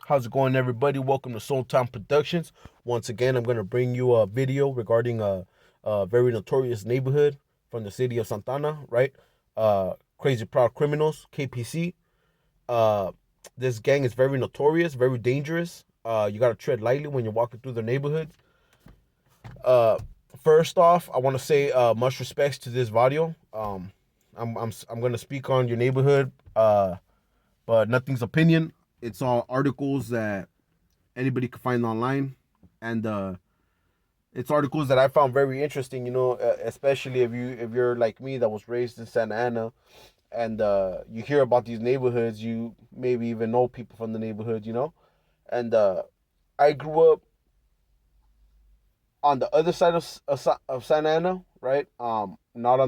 How's it going, everybody? Welcome to Soul Time Productions. Once again, I'm going to bring you a video regarding a very notorious neighborhood from the city of Santana, right? Crazy Proud Criminals, KPC. Uh, this gang is very notorious, very dangerous. You got to tread lightly when you're walking through the neighborhood. Uh, First off, I want to say much respects to this video. I'm going to speak on your neighborhood, but nothing's opinion. It's all articles that anybody can find online, and it's articles that I found very interesting. Especially if you're like me that was raised in Santa Ana, and you hear about these neighborhoods, you maybe even know people from the neighborhood. And I grew up on the other side of Santa Ana, right? Not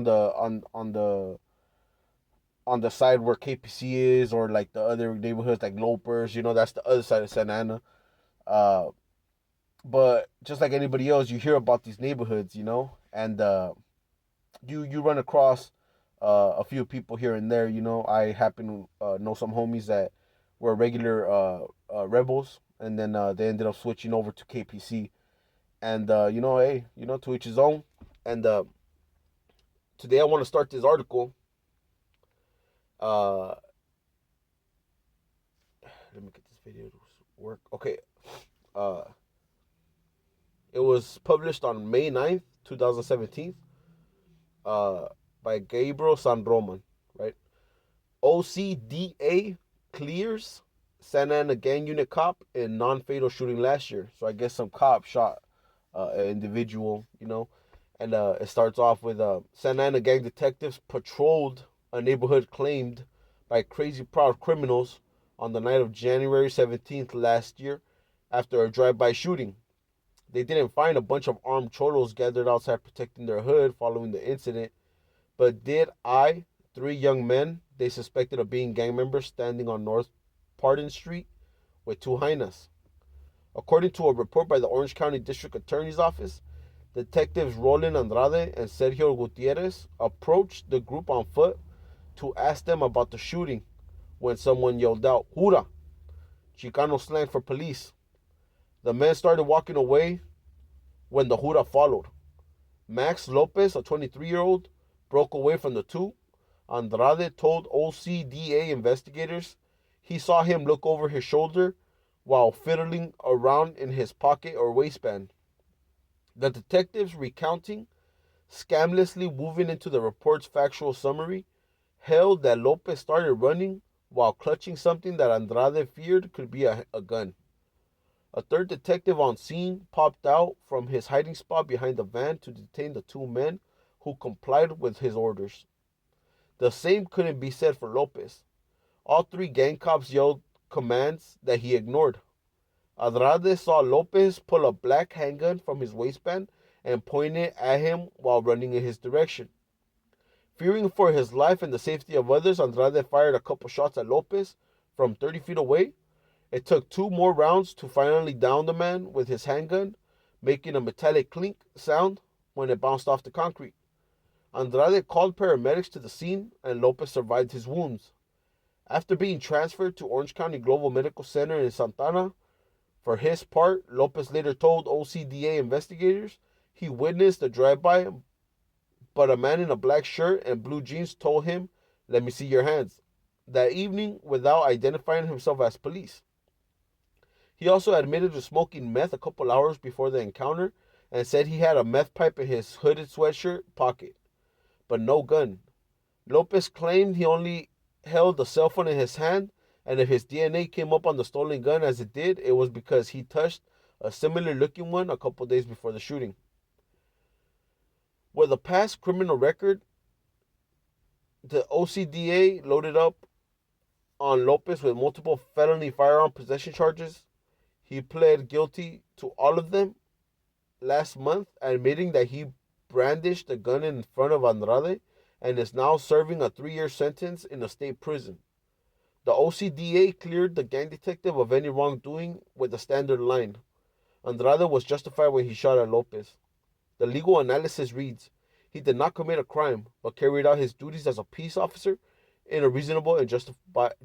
on the side where KPC is, or like the other neighborhoods like Lopers. That's the other side of Santa Ana. Uh, but just like anybody else, you hear about these neighborhoods, and you run across a few people here and there. I happen to know some homies that were regular rebels, and then they ended up switching over to KPC. And hey, to each his own. And today I want to start this article. Uh, Let me get this video to work. Okay. Uh, it was published on May 9th, 2017. By Gabriel San Roman, right? OCDA clears Santa Ana gang unit cop in non-fatal shooting last year. So I guess some cop shot an individual, and it starts off with Santa Ana gang detectives patrolled a neighborhood claimed by Crazy Proud criminals on the night of January 17th last year after a drive-by shooting. They didn't find a bunch of armed cholos gathered outside protecting their hood following the incident, but did three young men they suspected of being gang members standing on North Pardon Street with two hyenas. According to a report by the Orange County District Attorney's Office, detectives Roland Andrade and Sergio Gutierrez approached the group on foot to ask them about the shooting when someone yelled out, "Jura!" Chicano slang for police. The men started walking away when the Jura followed. Max Lopez, a 23-year-old, broke away from the two. Andrade told OCDA investigators he saw him look over his shoulder while fiddling around in his pocket or waistband. The detectives recounting, scamlessly moving into the report's factual summary, held that Lopez started running while clutching something that Andrade feared could be a gun. A third detective on scene popped out from his hiding spot behind the van to detain the two men who complied with his orders. The same couldn't be said for Lopez. All three gang cops yelled commands that he ignored. Andrade saw Lopez pull a black handgun from his waistband and point it at him while running in his direction. Fearing for his life and the safety of others, Andrade fired a couple shots at Lopez from 30 feet away. It took two more rounds to finally down the man with his handgun, making a metallic clink sound when it bounced off the concrete. Andrade called paramedics to the scene, and Lopez survived his wounds. After being transferred to Orange County Global Medical Center in Santana, for his part, Lopez later told OCDA investigators he witnessed a drive-by, but a man in a black shirt and blue jeans told him, "Let me see your hands," that evening without identifying himself as police. He also admitted to smoking meth a couple hours before the encounter and said he had a meth pipe in his hooded sweatshirt pocket, but no gun. Lopez claimed he only held a cell phone in his hand, and if his DNA came up on the stolen gun as it did, it was because he touched a similar looking one a couple days before the shooting. With a past criminal record, the OCDA loaded up on Lopez with multiple felony firearm possession charges. He pled guilty to all of them last month, admitting that he brandished the gun in front of Andrade and is now serving a 3-year sentence in a state prison. The OCDA cleared the gang detective of any wrongdoing with a standard line. Andrade was justified when he shot at Lopez. The legal analysis reads, he did not commit a crime, but carried out his duties as a peace officer in a reasonable and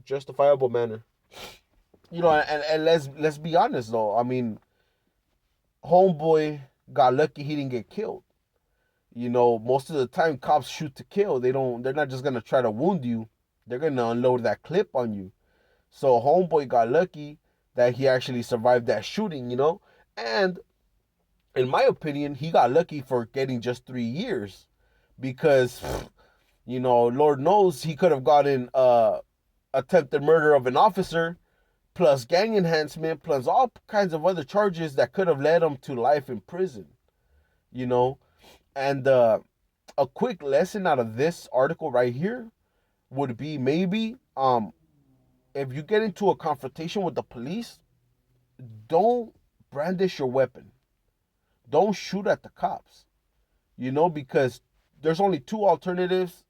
justifiable manner. and let's be honest though. I mean, homeboy got lucky he didn't get killed. Most of the time cops shoot to kill. They're not just gonna try to wound you. They're gonna unload that clip on you. So homeboy got lucky that he actually survived that shooting. And in my opinion, he got lucky for getting just 3 years because, Lord knows he could have gotten attempted murder of an officer, plus gang enhancement, plus all kinds of other charges that could have led him to life in prison. You know, and a quick lesson out of this article right here would be maybe if you get into a confrontation with the police, don't brandish your weapon. Don't shoot at the cops. Because there's only two alternatives,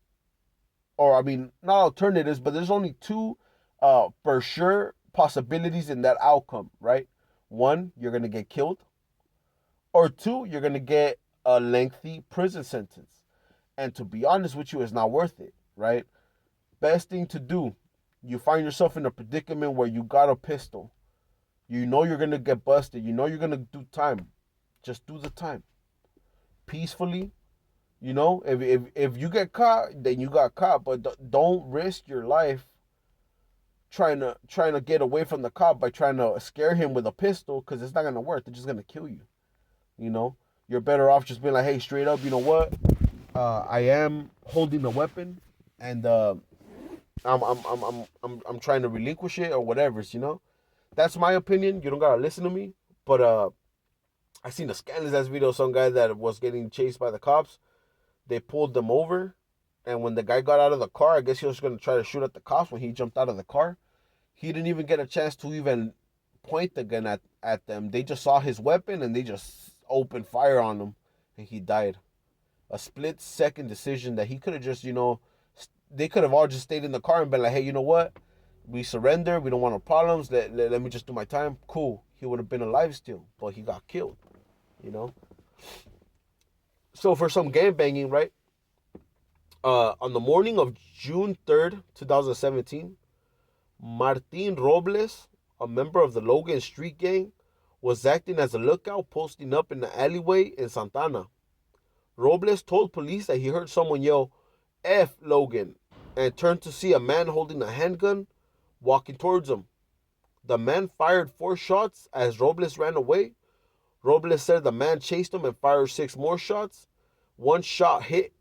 or I mean, not alternatives, but there's only two for sure possibilities in that outcome, right? One, you're gonna get killed, or two, you're gonna get a lengthy prison sentence. And to be honest with you, it's not worth it, right? Best thing to do, you find yourself in a predicament where you got a pistol. You know you're gonna get busted. You know you're gonna do time. Just do the time peacefully. If you get caught, then you got caught. But don't risk your life trying to get away from the cop by trying to scare him with a pistol, because it's not gonna work. They're just gonna kill you. You're better off just being like, hey, straight up, you know what? I am holding a weapon, and I'm trying to relinquish it or whatever. That's my opinion. You don't gotta listen to me, but I seen a scandalous ass video of some guy that was getting chased by the cops. They pulled them over, and when the guy got out of the car, I guess he was gonna try to shoot at the cops. When he jumped out of the car, he didn't even get a chance to even point the gun at them. They just saw his weapon and they just opened fire on him, and he died. A split-second decision that he could have just, they could have all just stayed in the car and been like, hey, you know what? We surrender. We don't want no problems. Let me just do my time. Cool. He would have been alive still, but he got killed. So for some gangbanging, right? On the morning of June 3rd, 2017, Martin Robles, a member of the Logan Street Gang, was acting as a lookout, posting up in the alleyway in Santana. Robles told police that he heard someone yell, F Logan, and turned to see a man holding a handgun walking towards him. The man fired 4 shots as Robles ran away. Robles said the man chased him and fired 6 more shots. 1 shot hit.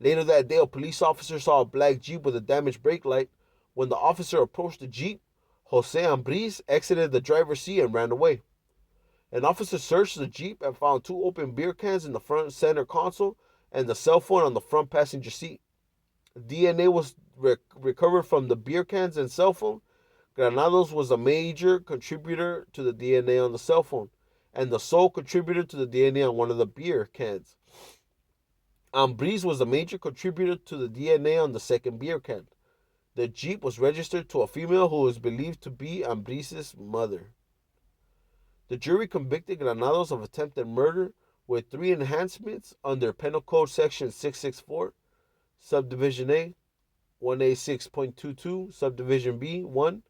Later that day, a police officer saw a black Jeep with a damaged brake light. When the officer approached the Jeep, Jose Ambriz exited the driver's seat and ran away. An officer searched the Jeep and found 2 open beer cans in the front center console and the cell phone on the front passenger seat. DNA was recovered from the beer cans and cell phone. Granados was a major contributor to the DNA on the cell phone, and the sole contributor to the DNA on one of the beer cans. Ambriz was a major contributor to the DNA on the second beer can. The Jeep was registered to a female who is believed to be Ambriz's mother. The jury convicted Granados of attempted murder with 3 enhancements under Penal Code Section 664, Subdivision A, 1A6.22, Subdivision B, 1,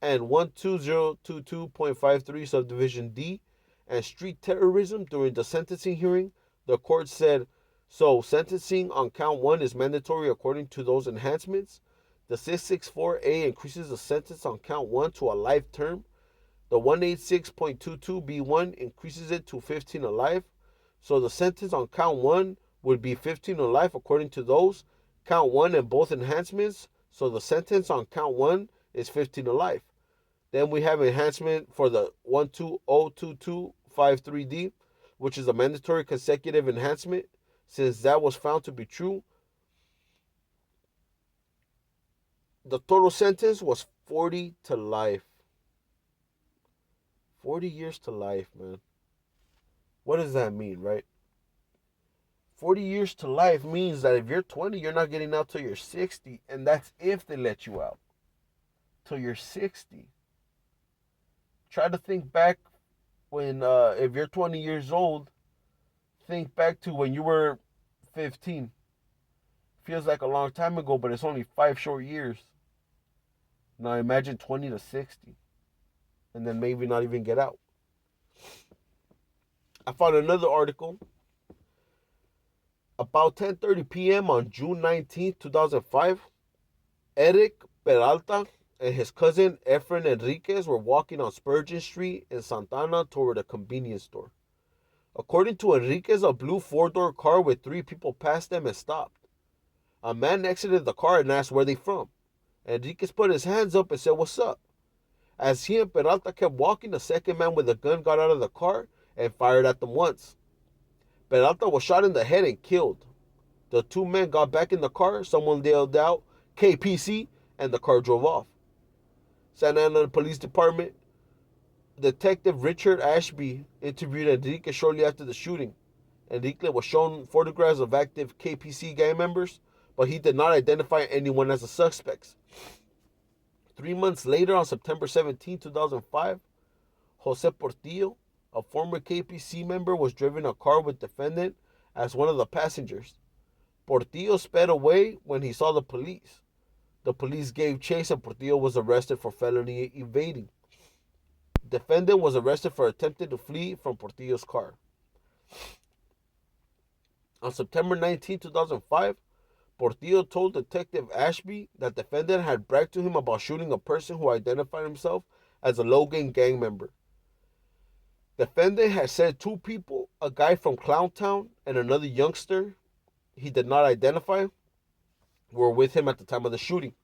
and 12022.53, Subdivision D, and street terrorism. During the sentencing hearing, the court said, so sentencing on count 1 is mandatory according to those enhancements. The 664A increases the sentence on count 1 to a life term. The 186.22B1 increases it to 15 to life. So the sentence on count 1 would be 15 to life according to those. Count 1 and both enhancements. So the sentence on count 1 is 15 to life. Then we have enhancement for the 1202253D, which is a mandatory consecutive enhancement. Since that was found to be true, the total sentence was 40 to life. 40 years to life, man. What does that mean, right? 40 years to life means that if you're 20, you're not getting out till you're 60. And that's if they let you out. Till you're 60. Try to think back when, if you're 20 years old, think back to when you were 15. Feels like a long time ago, but it's only 5 short years. Now imagine 20 to 60. and then maybe not even get out. I found another article about 10:30 p.m. on June 19th, 2005. Eric Peralta and his cousin Efren Enriquez were walking on Spurgeon Street in Santana toward a convenience store. According to Enriquez, a blue four-door car with three people passed them and stopped. A man exited the car and asked where they from. Enriquez put his hands up and said, "What's up?" As he and Peralta kept walking, a second man with a gun got out of the car and fired at them once. Peralta was shot in the head and killed. The two men got back in the car, someone yelled out, "KPC," and the car drove off. Santa Ana Police Department Detective Richard Ashby interviewed Enrique shortly after the shooting. Enrique was shown photographs of active KPC gang members, but he did not identify anyone as the suspects. 3 months later, on September 17, 2005, Jose Portillo, a former KPC member, was driving a car with defendant as one of the passengers. Portillo sped away when he saw the police. The police gave chase and Portillo was arrested for felony evading. Defendant was arrested for attempting to flee from Portillo's car. On September 19, 2005, Portillo told Detective Ashby that defendant had bragged to him about shooting a person who identified himself as a Logan gang member. Defendant had said two people, a guy from Clowntown and another youngster he did not identify, were with him at the time of the shooting.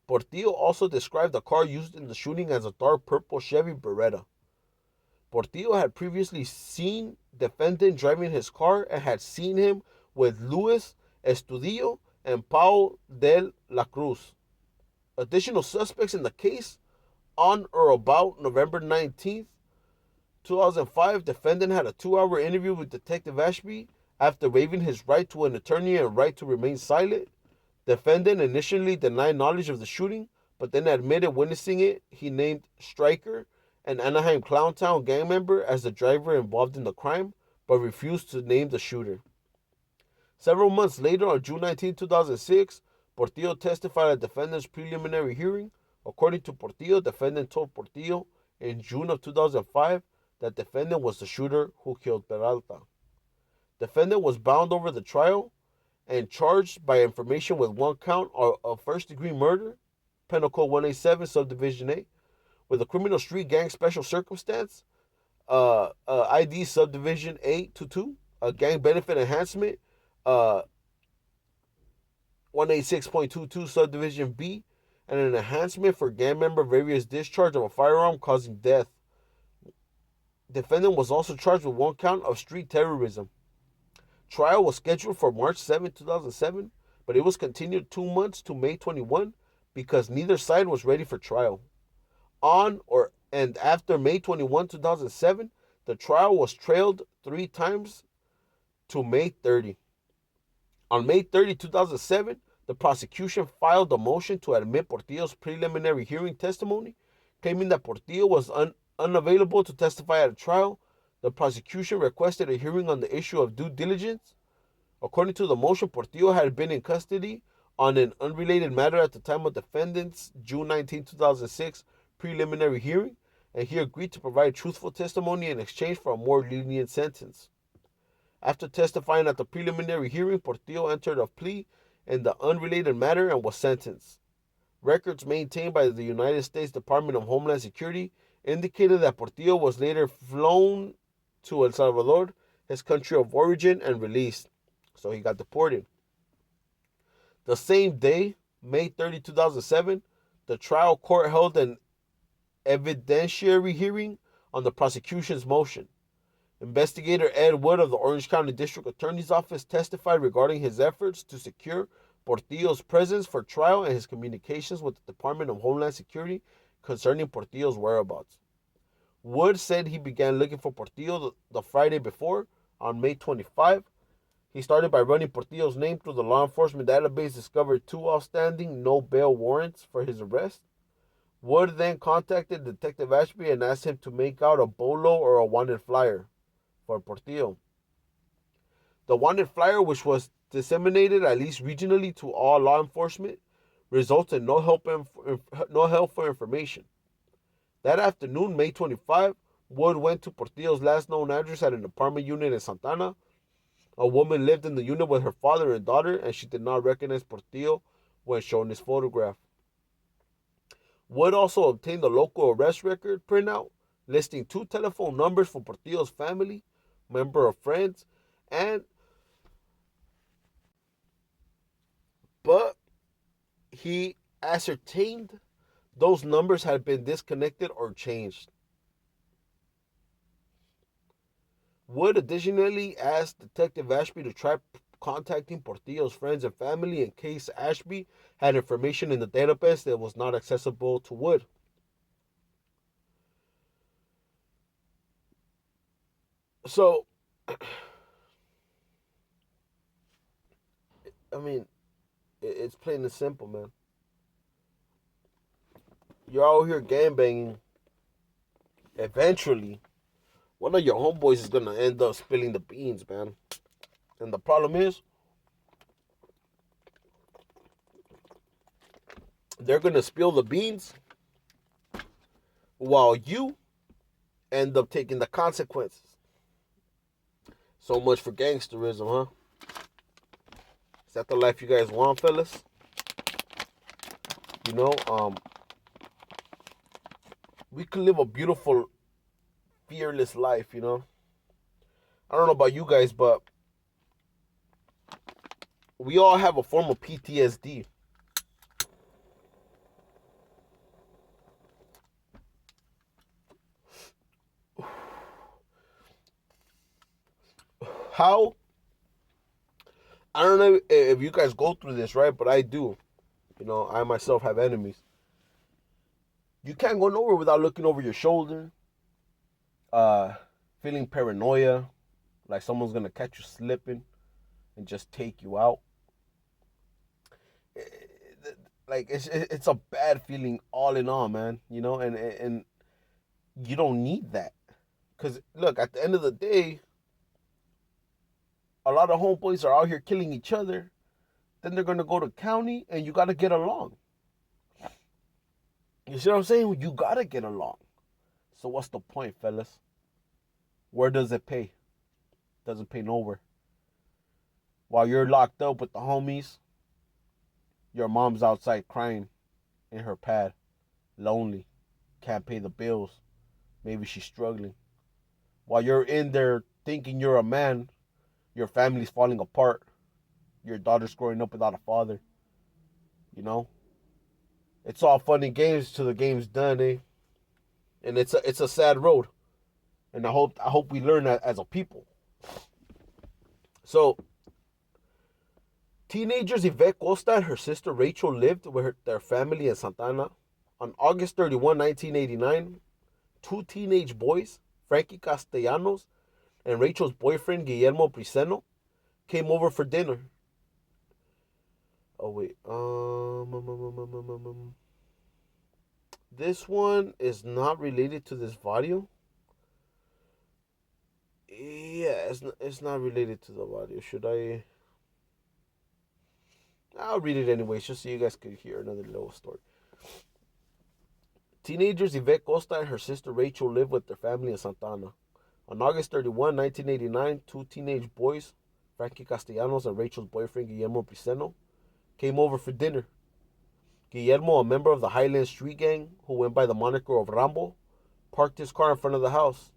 Portillo also described the car used in the shooting as a dark purple Chevy Beretta. Portillo had previously seen defendant driving his car and had seen him with Luis Estudillo and Paul de la Cruz. Additional suspects in the case: on or about November 19th, 2005, defendant had a 2-hour interview with Detective Ashby after waiving his right to an attorney and right to remain silent. Defendant initially denied knowledge of the shooting, but then admitted witnessing it. He named Stryker, an Anaheim Clowntown gang member, as the driver involved in the crime, but refused to name the shooter. Several months later, on June 19, 2006, Portillo testified at defendant's preliminary hearing. According to Portillo, defendant told Portillo in June of 2005 that defendant was the shooter who killed Peralta. Defendant was bound over the trial and charged by information with one count of first-degree murder, Penal Code 187, Subdivision A, with a criminal street gang special circumstance, ID Subdivision A22, a gang benefit enhancement, 186.22 Subdivision B, and an enhancement for gang member various discharge of a firearm causing death. Defendant was also charged with one count of street terrorism. Trial was scheduled for March 7, 2007, but it was continued 2 months to May 21 because neither side was ready for trial. On or and after May 21, 2007, the trial was trailed 3 times to May 30. On May 30, 2007, the prosecution filed a motion to admit Portillo's preliminary hearing testimony, claiming that Portillo was unavailable to testify at a trial. The prosecution requested a hearing on the issue of due diligence. According to the motion, Portillo had been in custody on an unrelated matter at the time of defendant's June 19, 2006 preliminary hearing, and he agreed to provide truthful testimony in exchange for a more lenient sentence. After testifying at the preliminary hearing, Portillo entered a plea in the unrelated matter and was sentenced. Records maintained by the United States Department of Homeland Security indicated that Portillo was later flown to El Salvador, his country of origin, and released. So he got deported. The same day, May 30, 2007, the trial court held an evidentiary hearing on the prosecution's motion. Investigator Ed Wood of the Orange County District Attorney's Office testified regarding his efforts to secure Portillo's presence for trial and his communications with the Department of Homeland Security concerning Portillo's whereabouts. Wood said he began looking for Portillo the Friday before, on May 25. He started by running Portillo's name through the law enforcement database, discovered 2 outstanding no bail warrants for his arrest. Wood then contacted Detective Ashby and asked him to make out a bolo or a wanted flyer for Portillo. The wanted flyer, which was disseminated at least regionally to all law enforcement, resulted in no help for information. That afternoon, May 25, Wood went to Portillo's last known address at an apartment unit in Santana. A woman lived in the unit with her father and daughter, and she did not recognize Portillo when shown his photograph. Wood also obtained a local arrest record printout listing 2 telephone numbers for Portillo's family, member of friends, but he ascertained those numbers had been disconnected or changed. Wood additionally asked Detective Ashby to try contacting Portillo's friends and family in case Ashby had information in the database that was not accessible to Wood. So, I mean, it's plain and simple, man. You're out here gangbanging. Eventually, one of your homeboys is gonna end up spilling the beans, man. And the problem is, they're gonna spill the beans while you end up taking the consequences. So much for gangsterism, huh? Is that the life you guys want, fellas? You know, we could live a beautiful, fearless life, you know? I don't know about you guys, but we all have a form of PTSD. How? I don't know if you guys go through this, right? But I do. You know, I myself have enemies. You can't go nowhere without looking over your shoulder, uh, feeling paranoia, like someone's gonna catch you slipping and just take you out. Like it's a bad feeling all in all, man. You know, and you don't need that, because look, at the end of the day, a lot of homeboys are out here killing each other. Then they're gonna go to county, and you gotta get along. You see what I'm saying? You gotta get along. So what's the point, fellas? Where does it pay? Doesn't pay nowhere. While you're locked up with the homies, your mom's outside crying in her pad, lonely, can't pay the bills. Maybe she's struggling. While you're in there thinking you're a man, your family's falling apart. Your daughter's growing up without a father. You know? It's all fun and games till the game's done, eh? And it's a sad road. And I hope we learn that as a people. So, teenagers Yvette Costa and her sister Rachel lived with their family in Santana. On August 31, 1989, 2 teenage boys, Frankie Castellanos and Rachel's boyfriend Guillermo Priceno, came over for dinner. Oh wait, this one is not related to this video. Yeah, it's not related to the video. Should I? I'll read it anyways, just so you guys could hear another little story. Teenagers Yvette Costa and her sister Rachel lived with their family in Santana. On August 31, 1989, 2 teenage boys, Frankie Castellanos and Rachel's boyfriend Guillermo Priceno, came over for dinner. Guillermo, a member of the Highland Street Gang who went by the moniker of Rambo, parked his car in front of the house.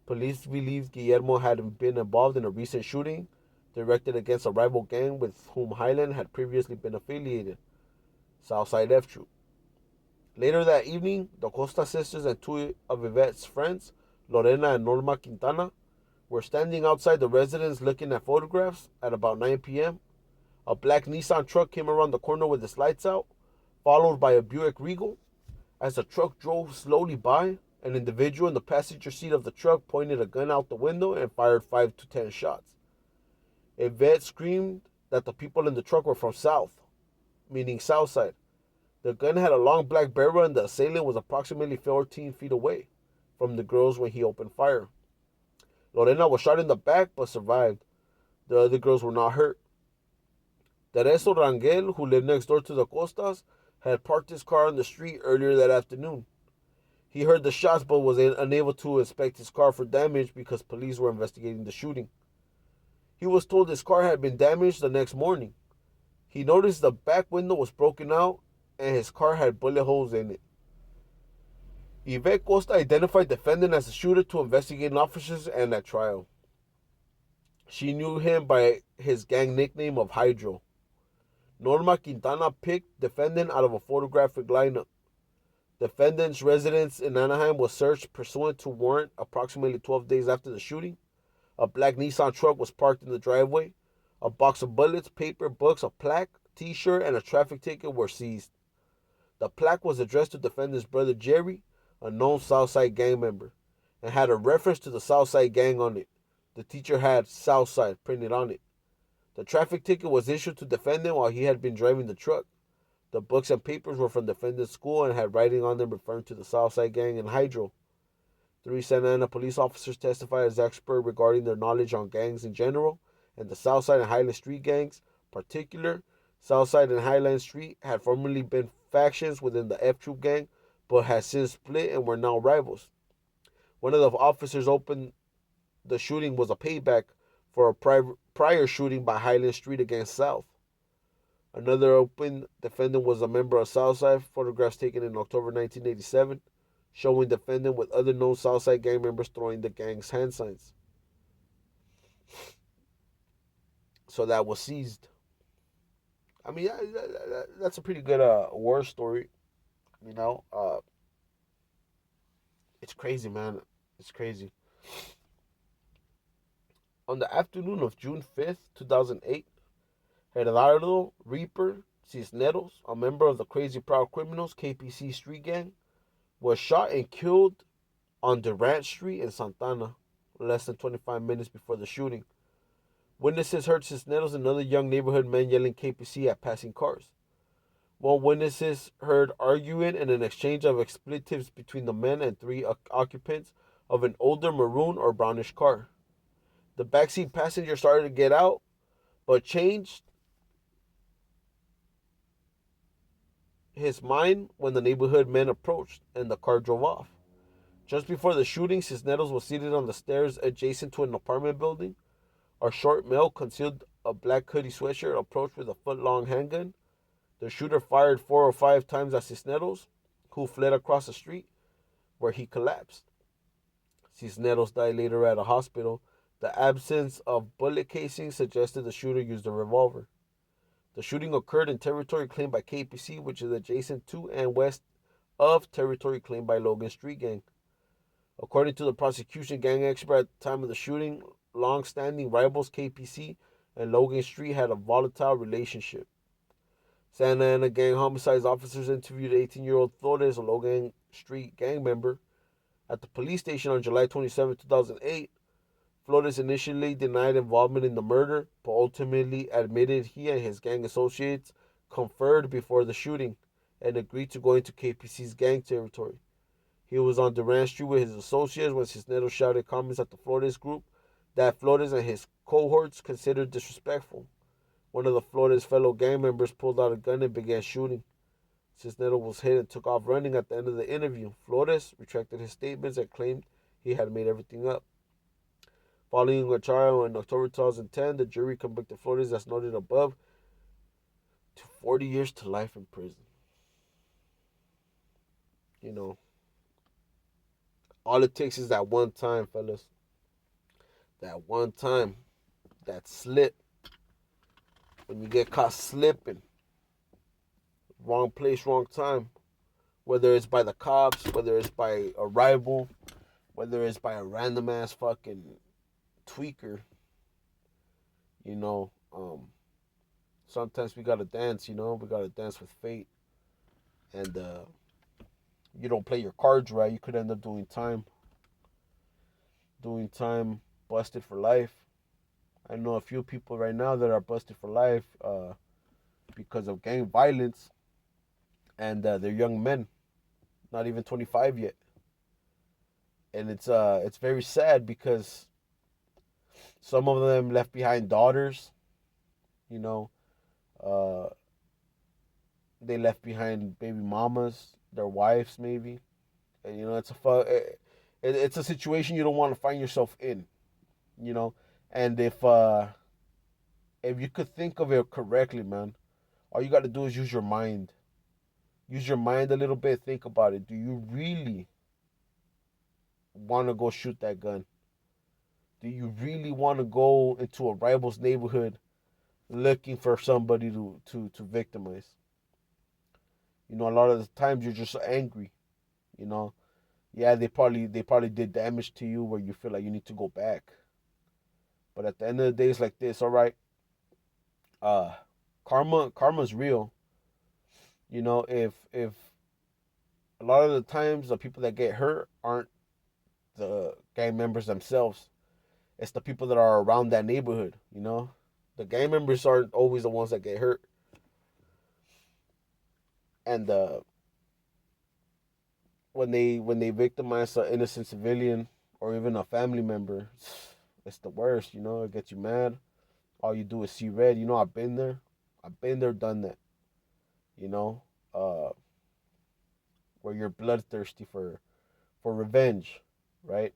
Police believed Guillermo had been involved in a recent shooting directed against a rival gang with whom Highland had previously been affiliated, Southside F Troop. Later that evening, the Costa sisters and 2 of Yvette's friends, Lorena and Norma Quintana, were standing outside the residence looking at photographs. At about 9 p.m., a black Nissan truck came around the corner with its lights out, followed by a Buick Regal. As the truck drove slowly by, an individual in the passenger seat of the truck pointed a gun out the window and fired 5 to 10 shots. Yvette screamed that the people in the truck were from South, meaning Southside. The gun had a long black barrel and the assailant was approximately 14 feet away from the girls when he opened fire. Lorena was shot in the back but survived. The other girls were not hurt. Tereso Rangel, who lived next door to the Costas, had parked his car on the street earlier that afternoon. He heard the shots but was unable to inspect his car for damage because police were investigating the shooting. He was told his car had been damaged the next morning. He noticed the back window was broken out and his car had bullet holes in it. Yvette Costa identified the defendant as the shooter to investigating officers and at trial. She knew him by his gang nickname of Hydro. Norma Quintana picked defendant out of a photographic lineup. Defendant's residence in Anaheim was searched pursuant to warrant approximately 12 days after the shooting. A black Nissan truck was parked in the driveway. A box of bullets, paper, books, a plaque, t-shirt, and a traffic ticket were seized. The plaque was addressed to defendant's brother Jerry, a known Southside gang member, and had a reference to the Southside gang on it. The teacher had Southside printed on it. The traffic ticket was issued to defendant while he had been driving the truck. The books and papers were from defendant's school and had writing on them referring to the Southside gang and Hydro. 3 Santa Ana police officers testified as expert regarding their knowledge on gangs in general and the Southside and Highland Street gangs. Particular, Southside and Highland Street had formerly been factions within the F Troop gang, but had since split and were now rivals. One of the officers opened the shooting was a payback for a prior shooting by Highland Street against South. Another open defendant was a member of Southside, photographs taken in October 1987, showing defendant with other known Southside gang members throwing the gang's hand signs. So that was seized. I mean, that's a pretty good war story. You know, it's crazy, man. It's crazy. On the afternoon of June 5th, 2008, Gerardo Reaper Cisneros, a member of the Krazy Proud Criminals KPC street gang, was shot and killed on Durant Street in Santana, less than 25 minutes before the shooting. Witnesses heard Cisneros and other young neighborhood men yelling KPC at passing cars. One witnesses heard arguing and an exchange of expletives between the men and 3 occupants of an older maroon or brownish car. The backseat passenger started to get out, but changed his mind when the neighborhood men approached and the car drove off. Just before the shooting, Cisneros was seated on the stairs adjacent to an apartment building. A short male concealed a black hoodie sweatshirt approached with a foot-long handgun. The shooter fired 4 or 5 times at Cisneros, who fled across the street, where he collapsed. Cisneros died later at a hospital. The absence of bullet casings suggested the shooter used a revolver. The shooting occurred in territory claimed by KPC, which is adjacent to and west of territory claimed by Logan Street Gang. According to the prosecution gang expert at the time of the shooting, long-standing rivals KPC and Logan Street had a volatile relationship. Santa Ana gang homicides officers interviewed 18-year-old Flores, a Logan Street gang member, at the police station on July 27, 2008. Flores initially denied involvement in the murder, but ultimately admitted he and his gang associates conferred before the shooting and agreed to go into KPC's gang territory. He was on Durant Street with his associates when Cisneros shouted comments at the Flores group that Flores and his cohorts considered disrespectful. One of the Flores fellow gang members pulled out a gun and began shooting. Cisneros was hit and took off running at the end of the interview. Flores retracted his statements and claimed he had made everything up. Following a trial in October 2010, the jury convicted Flores, as noted above, to 40 years to life in prison. You know, all it takes is that one time, fellas. That one time, that slip. When you get caught slipping, wrong place, wrong time. Whether it's by the cops, whether it's by a rival, whether it's by a random ass fucking tweaker, you know, sometimes we gotta dance, you know, we gotta dance with fate, and you don't play your cards right, you could end up doing time, busted for life. I know a few people right now that are busted for life because of gang violence, and they're young men, not even 25 yet, and it's very sad because some of them left behind daughters, you know. They left behind baby mamas, their wives maybe. And, it's a situation you don't want to find yourself in, you know. And if you could think of it correctly, man, all you got to do is use your mind. Use your mind a little bit. Think about it. Do you really want to go shoot that gun? Do you really want to go into a rival's neighborhood looking for somebody to victimize? You know, a lot of the times you're just angry. You know, yeah, they probably did damage to you where you feel like you need to go back. But at the end of the day, it's like this. All right, karma's real. You know, if a lot of the times the people that get hurt aren't the gang members themselves, it's the people that are around that neighborhood. You know, the gang members aren't always the ones that get hurt. And when they victimize an innocent civilian or even a family member, it's the worst. You know, it gets you mad. All you do is see red. You know, I've been there, done that. You know, where you're bloodthirsty for revenge, right?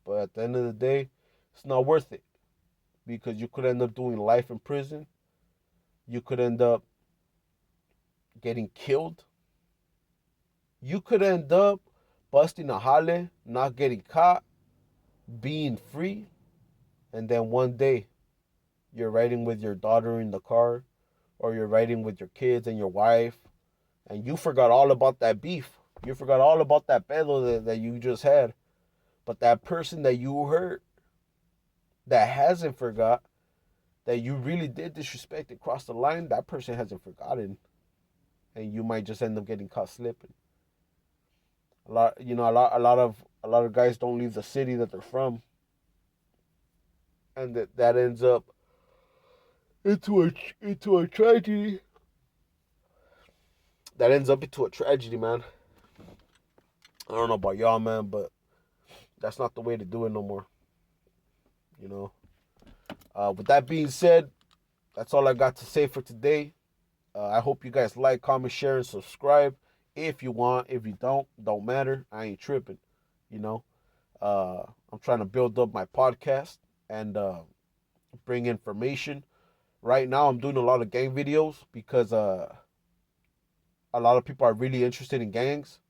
But at the end of the day, it's not worth it, because you could end up doing life in prison. You could end up getting killed. You could end up busting a jale, not getting caught, being free, and then one day you're riding with your daughter in the car, or you're riding with your kids and your wife, and you forgot all about that beef. You forgot all about that pedo that you just had. But that person that you hurt, that hasn't forgot, that you really did disrespect and cross the line, that person hasn't forgotten. And you might just end up getting caught slipping. A lot of guys don't leave the city that they're from. And that ends up into a tragedy. That ends up into a tragedy, man. I don't know about y'all, man, but that's not the way to do it no more. You know. With that being said, that's all I got to say for today. I hope you guys like, comment, share, and subscribe. If you want. If you don't matter. I ain't tripping. You know. I'm trying to build up my podcast and bring information. Right now, I'm doing a lot of gang videos because a lot of people are really interested in gangs.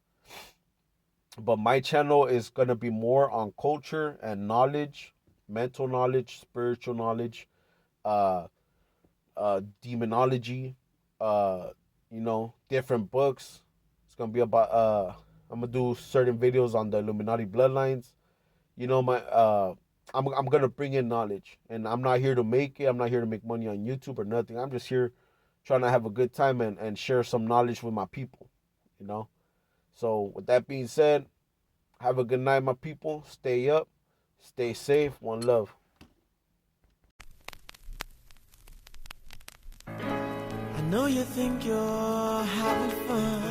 But my channel is going to be more on culture and knowledge, mental knowledge, spiritual knowledge, demonology, different books. It's going to be about, I'm going to do certain videos on the Illuminati bloodlines. You know, I'm going to bring in knowledge. And I'm not here to make it. I'm not here to make money on YouTube or nothing. I'm just here trying to have a good time and share some knowledge with my people, you know. So with that being said, have a good night, my people. Stay up, stay safe. One love. I know you think you're having fun.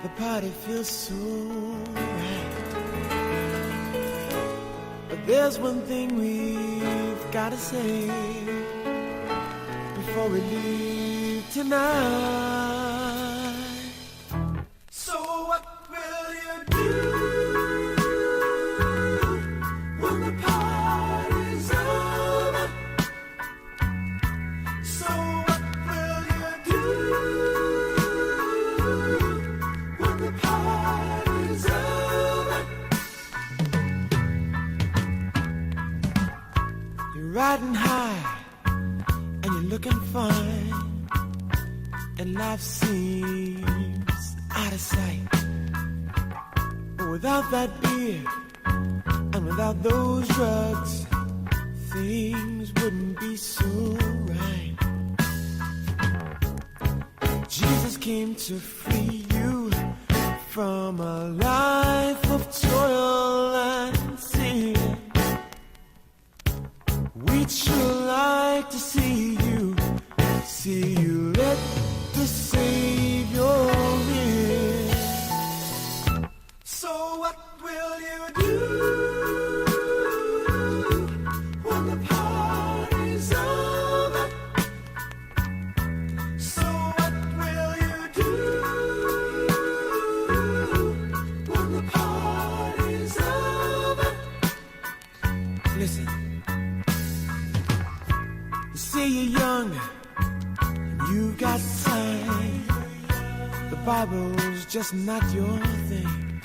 The party feels so right. But there's one thing we've got to say before we leave tonight. So what will you do when the party's over? So what will you do when the party's over? You're riding high and you're looking fine, and life seems out of sight. But without that beer and without those drugs, things wouldn't be so right. Jesus came to free you from a life of toil and sin. We'd sure like to see you let the Savior in. So what will you do when the party's over? So what will you do Bible's just not your thing.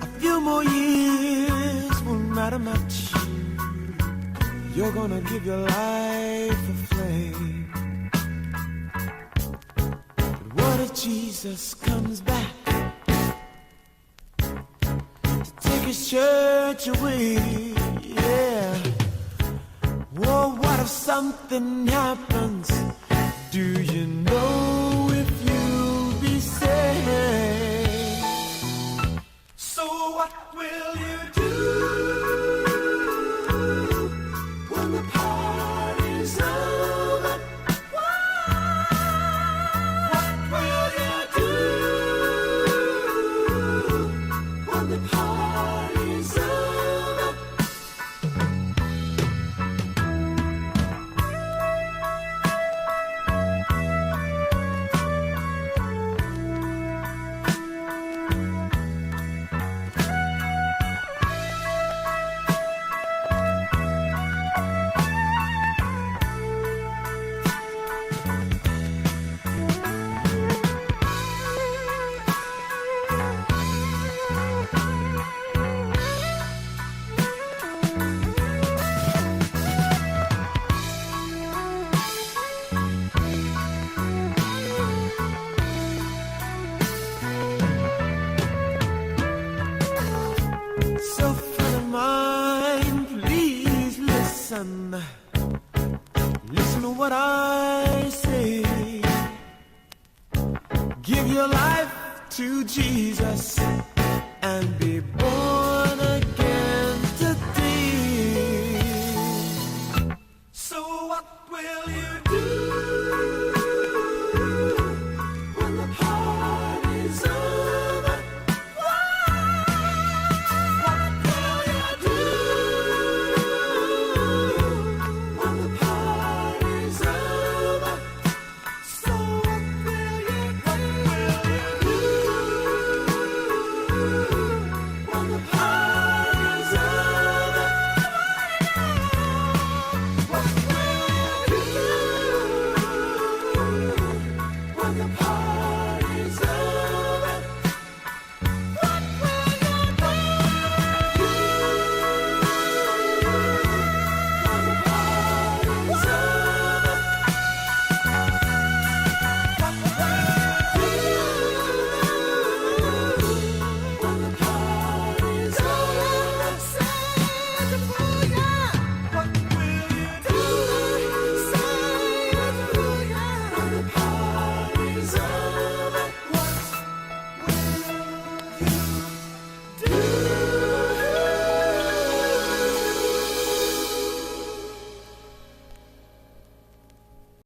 A few more years won't matter much. You're gonna give your life a flame. But what if Jesus comes back to take his church away? Yeah. Well, what if something happens? Do you know if you'll be saved? So what will you do when the party's over? What will you do when the party's over? So friend of mine, please listen. Listen to what I say. Give your life to Jesus and be born again today. So what will you